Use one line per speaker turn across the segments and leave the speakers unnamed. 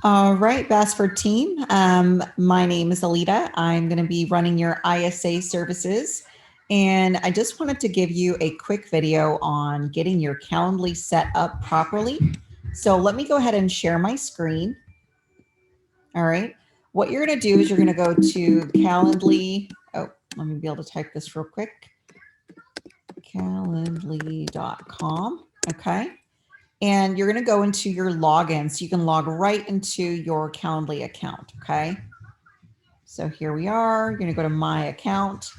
All right, Bassford team. My name is Aleta. I'm going to be running your ISA services. And I just wanted to give you a quick video on getting your Calendly set up properly. So let me go ahead and share my screen. All right. What you're going to do is you're going to go to Calendly. Oh, let me be able to type this real quick. Calendly.com. Okay. And you're going to go into your login so you can log right into your Calendly account. Okay. So here we are. You're going to go to my account.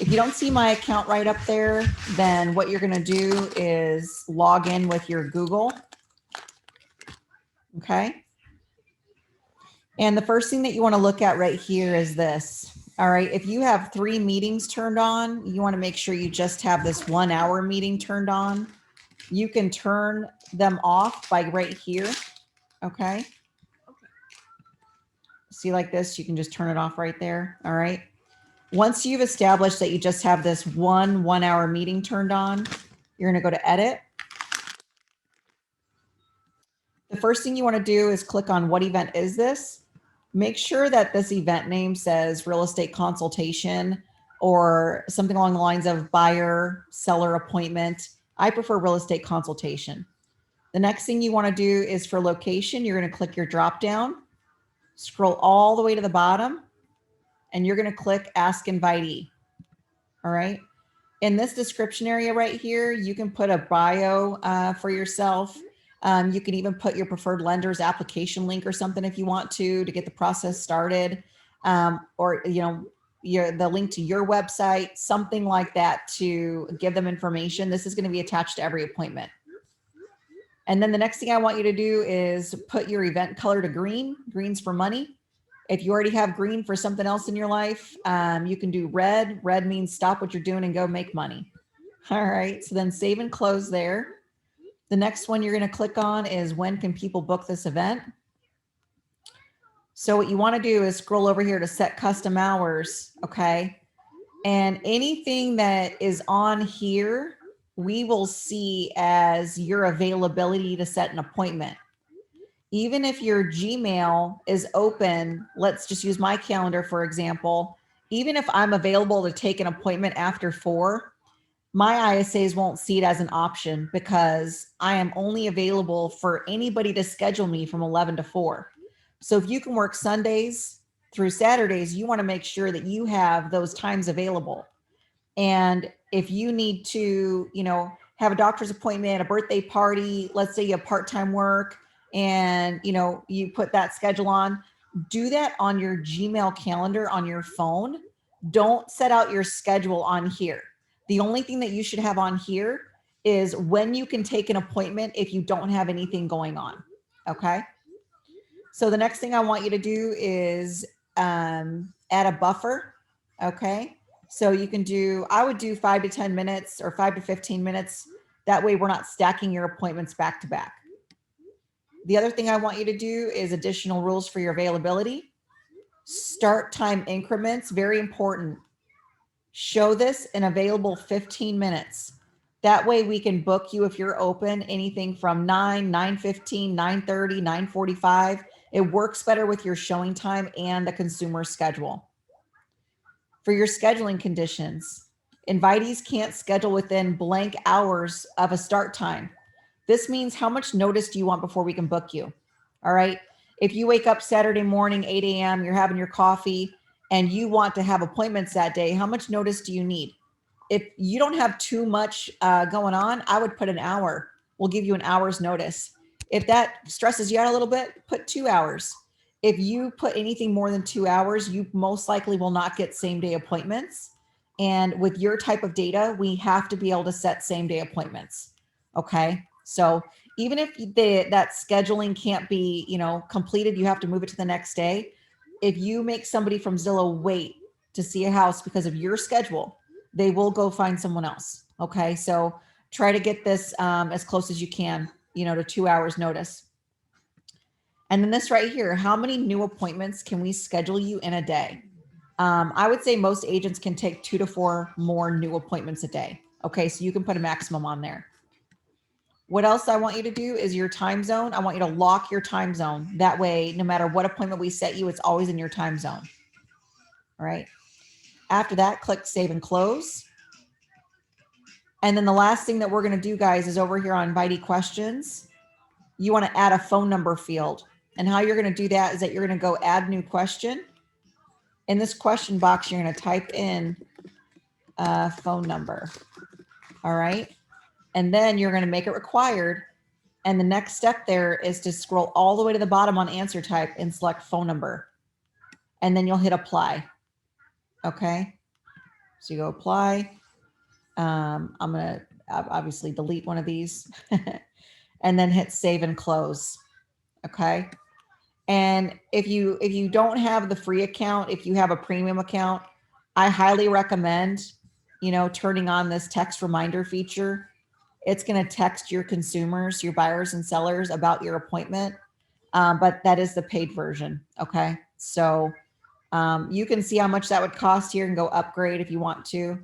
If you don't see my account right up there, then what you're going to do is log in with your Google. Okay. And the first thing that you want to look at right here is this. All right. If you have 3 meetings turned on, you want to make sure you just have this 1 hour meeting turned on. You can turn them off by right here. Okay. See, like this, you can just turn it off right there. All right. Once you've established that you just have this 1 hour meeting turned on, you're going to go to edit. The first thing you want to do is click on what event is this? Make sure that this event name says real estate consultation or something along the lines of buyer seller appointment. I prefer real estate consultation. The next thing you want to do is for location, you're going to click your drop down, scroll all the way to the bottom, and you're going to click ask invitee. All right. In this description area right here, you can put a bio for yourself. You can even put your preferred lender's application link or something if you want to get the process started, or the link to your website, something like that to give them information. This is going to be attached to every appointment. And then the next thing I want you to do is put your event color to green. Green's for money. If you already have green for something else in your life, you can do red. Red means stop what you're doing and go make money. All right, so then save and close there. The next one you're going to click on is when can people book this event? So what you want to do is scroll over here to set custom hours, okay? And anything that is on here, we will see as your availability to set an appointment. Even if your Gmail is open, let's just use my calendar, for example, even if I'm available to take an appointment after 4, my ISAs won't see it as an option because I am only available for anybody to schedule me from 11 to 4. So if you can work Sundays through Saturdays, you want to make sure that you have those times available. And if you need to, have a doctor's appointment, a birthday party, let's say you have part-time work, and you put that schedule on, do that on your Gmail calendar on your phone. Don't set out your schedule on here. The only thing that you should have on here is when you can take an appointment if you don't have anything going on. Okay. So the next thing I want you to do is add a buffer. Okay. So you can I would do 5 to 10 minutes or 5 to 15 minutes. That way we're not stacking your appointments back to back. The other thing I want you to do is additional rules for your availability. Start time increments, very important. Show this in available 15 minutes. That way we can book you if you're open anything from 9, 9:15, 9:30, 9:45. It works better with your showing time and the consumer schedule. For your scheduling conditions, invitees can't schedule within blank hours of a start time. This means how much notice do you want before we can book you? All right. If you wake up Saturday morning, 8 a.m., you're having your coffee and you want to have appointments that day, how much notice do you need? If you don't have too much going on, I would put an hour. We'll give you an hour's notice. If that stresses you out a little bit, put 2 hours. If you put anything more than 2 hours, you most likely will not get same day appointments. And with your type of data, we have to be able to set same day appointments. Okay. So even if that scheduling can't be, completed, you have to move it to the next day. If you make somebody from Zillow wait to see a house because of your schedule, they will go find someone else. Okay. So try to get this as close as you can, to 2 hours notice. And then this right here, how many new appointments can we schedule you in a day? I would say most agents can take 2 to 4 more new appointments a day. Okay. So you can put a maximum on there. What else I want you to do is your time zone. I want you to lock your time zone. That way, no matter what appointment we set you, it's always in your time zone. All right. After that, click save and close. And then the last thing that we're going to do, guys, is over here on 𝗏𝗍 questions. You want to add a phone number field. And how you're going to do that is that you're going to go add new question. In this question box, you're going to type in a phone number. All right. And then you're going to make it required. And the next step there is to scroll all the way to the bottom on answer type and select phone number. And then you'll hit apply. Okay. So you go apply. I'm going to obviously delete one of these and then hit save and close. Okay. And if you don't have the free account, if you have a premium account, I highly recommend, turning on this text reminder feature. It's going to text your consumers, your buyers and sellers about your appointment. But that is the paid version. Okay. So you can see how much that would cost here and go upgrade if you want to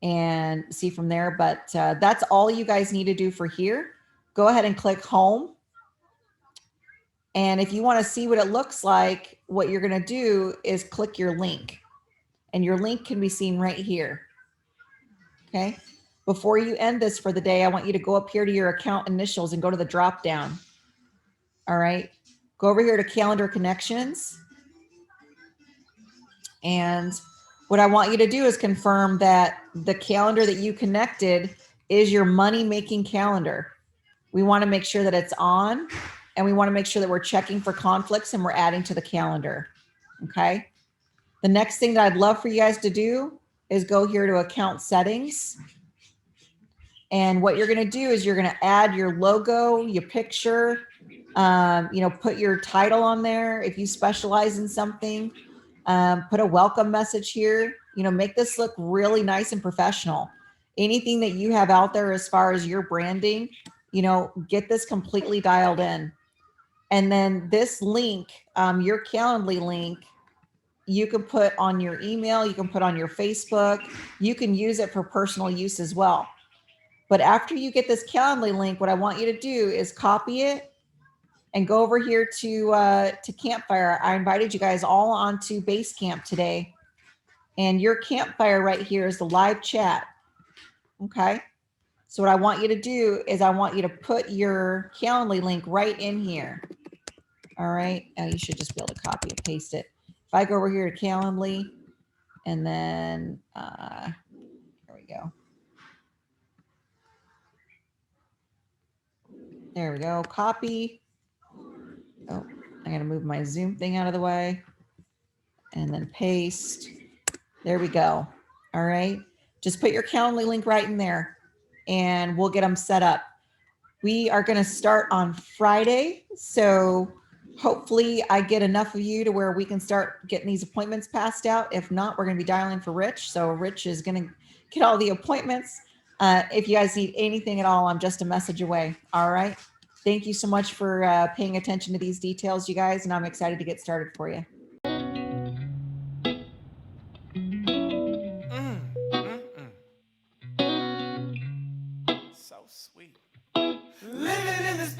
and see from there. But that's all you guys need to do for here. Go ahead and click home. And if you want to see what it looks like, what you're going to do is click your link. And your link can be seen right here. Okay. Before you end this for the day, I want you to go up here to your account initials and go to the drop down. All right. Go over here to calendar connections. And what I want you to do is confirm that the calendar that you connected is your money-making calendar. We want to make sure that it's on, and we want to make sure that we're checking for conflicts and we're adding to the calendar. Okay. The next thing that I'd love for you guys to do is go here to account settings. And what you're going to do is you're going to add your logo, your picture, put your title on there. If you specialize in something, put a welcome message here, make this look really nice and professional. Anything that you have out there as far as your branding, get this completely dialed in. And then this link, your Calendly link, you can put on your email, you can put on your Facebook, you can use it for personal use as well. But after you get this Calendly link, what I want you to do is copy it and go over here to Campfire. I invited you guys all onto Basecamp today. And your Campfire right here is the live chat. Okay. So what I want you to do is I want you to put your Calendly link right in here. All right. Now you should just be able to copy and paste it. If I go over here to Calendly and then here we go. There we go. Copy. Oh, I got to move my Zoom thing out of the way and then paste. There we go. All right. Just put your Calendly link right in there and we'll get them set up. We are going to start on Friday. So hopefully I get enough of you to where we can start getting these appointments passed out. If not, we're going to be dialing for Rich. So Rich is going to get all the appointments. If you guys need anything at all, I'm just a message away. All right. Thank you so much for paying attention to these details, you guys, and I'm excited to get started for you.
So sweet. Living in this